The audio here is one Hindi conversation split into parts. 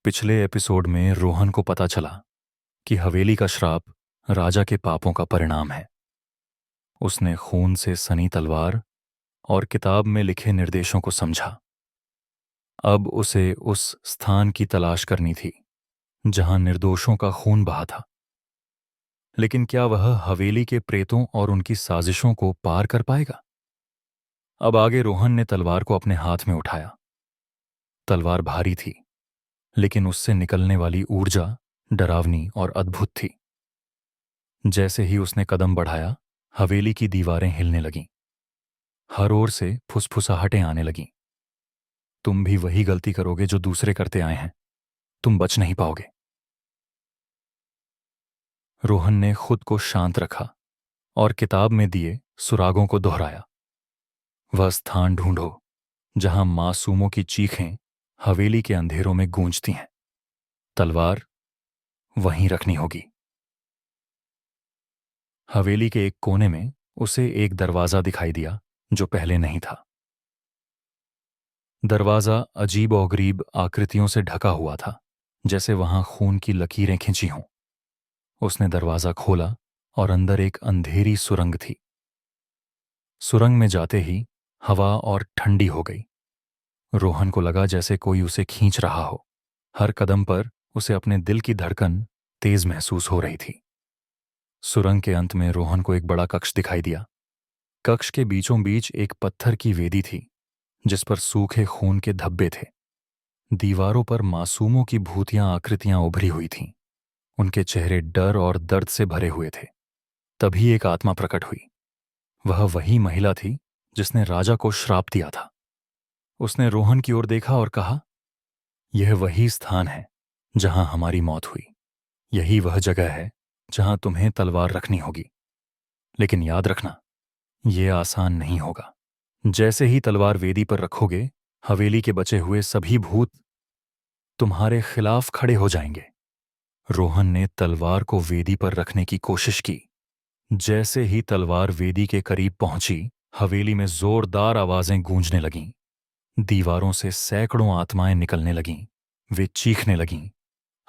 पिछले एपिसोड में रोहन को पता चला कि हवेली का श्राप राजा के पापों का परिणाम है। उसने खून से सनी तलवार और किताब में लिखे निर्देशों को समझा। अब उसे उस स्थान की तलाश करनी थी जहां निर्दोषों का खून बहा था। लेकिन क्या वह हवेली के प्रेतों और उनकी साजिशों को पार कर पाएगा? अब आगे रोहन ने तलवार को अपने हाथ में उठाया। तलवार भारी थी, लेकिन उससे निकलने वाली ऊर्जा डरावनी और अद्भुत थी। जैसे ही उसने कदम बढ़ाया, हवेली की दीवारें हिलने लगीं। हर ओर से फुसफुसाहटें आने लगीं। तुम भी वही गलती करोगे जो दूसरे करते आए हैं। तुम बच नहीं पाओगे। रोहन ने खुद को शांत रखा और किताब में दिए सुरागों को दोहराया। वह स्थान ढूंढो जहां मासूमों की चीखें हवेली के अंधेरों में गूंजती हैं। तलवार वहीं रखनी होगी। हवेली के एक कोने में उसे एक दरवाजा दिखाई दिया जो पहले नहीं था। दरवाजा अजीब और गरीब आकृतियों से ढका हुआ था, जैसे वहां खून की लकीरें खिंची हों। उसने दरवाजा खोला और अंदर एक अंधेरी सुरंग थी। सुरंग में जाते ही हवा और ठंडी हो गई। रोहन को लगा जैसे कोई उसे खींच रहा हो। हर कदम पर उसे अपने दिल की धड़कन तेज महसूस हो रही थी। सुरंग के अंत में रोहन को एक बड़ा कक्ष दिखाई दिया। कक्ष के बीचों बीच एक पत्थर की वेदी थी जिस पर सूखे खून के धब्बे थे। दीवारों पर मासूमों की भूतियां आकृतियां उभरी हुई थीं। उनके चेहरे डर और दर्द से भरे हुए थे। तभी एक आत्मा प्रकट हुई। वह वही महिला थी जिसने राजा को श्राप दिया था। उसने रोहन की ओर देखा और कहा, यह वही स्थान है जहां हमारी मौत हुई। यही वह जगह है जहां तुम्हें तलवार रखनी होगी। लेकिन याद रखना, यह आसान नहीं होगा। जैसे ही तलवार वेदी पर रखोगे, हवेली के बचे हुए सभी भूत तुम्हारे खिलाफ खड़े हो जाएंगे। रोहन ने तलवार को वेदी पर रखने की कोशिश की। जैसे ही तलवार वेदी के करीब पहुंची, हवेली में जोरदार आवाजें गूंजने लगीं। दीवारों से सैकड़ों आत्माएं निकलने लगीं। वे चीखने लगीं,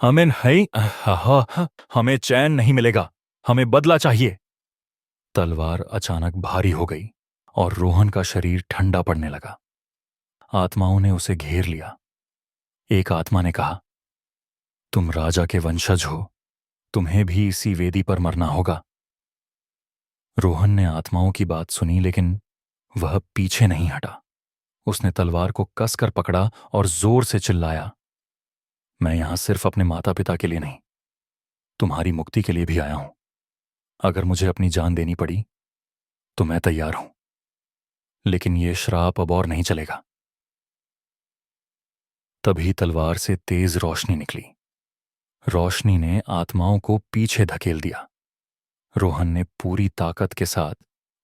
हमें है हमें चैन नहीं मिलेगा। हमें बदला चाहिए। तलवार अचानक भारी हो गई और रोहन का शरीर ठंडा पड़ने लगा। आत्माओं ने उसे घेर लिया। एक आत्मा ने कहा, तुम राजा के वंशज हो। तुम्हें भी इसी वेदी पर मरना होगा। रोहन ने आत्माओं की बात सुनी, लेकिन वह पीछे नहीं हटा। उसने तलवार को कसकर पकड़ा और जोर से चिल्लाया, मैं यहां सिर्फ अपने माता पिता के लिए नहीं, तुम्हारी मुक्ति के लिए भी आया हूं। अगर मुझे अपनी जान देनी पड़ी तो मैं तैयार हूं। लेकिन यह श्राप अब और नहीं चलेगा। तभी तलवार से तेज रोशनी निकली। रोशनी ने आत्माओं को पीछे धकेल दिया। रोहन ने पूरी ताकत के साथ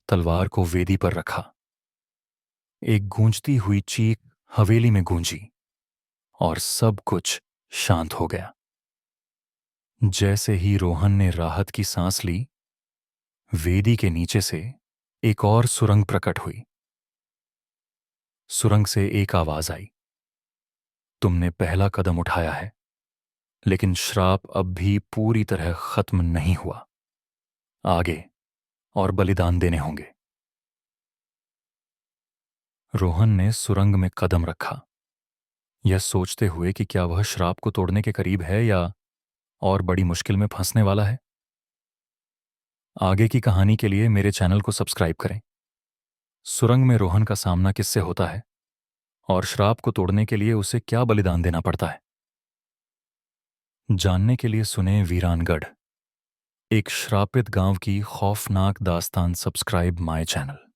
तलवार को वेदी पर रखा। एक गूंजती हुई चीख हवेली में गूंजी और सब कुछ शांत हो गया। जैसे ही रोहन ने राहत की सांस ली, वेदी के नीचे से एक और सुरंग प्रकट हुई। सुरंग से एक आवाज आई, तुमने पहला कदम उठाया है, लेकिन श्राप अब भी पूरी तरह खत्म नहीं हुआ। आगे और बलिदान देने होंगे। रोहन ने सुरंग में कदम रखा, यह सोचते हुए कि क्या वह श्राप को तोड़ने के करीब है या और बड़ी मुश्किल में फंसने वाला है। आगे की कहानी के लिए मेरे चैनल को सब्सक्राइब करें। सुरंग में रोहन का सामना किससे होता है और श्राप को तोड़ने के लिए उसे क्या बलिदान देना पड़ता है, जानने के लिए सुने वीरानगढ़, एक श्रापित गांव की खौफनाक दास्तान। Subscribe my channel.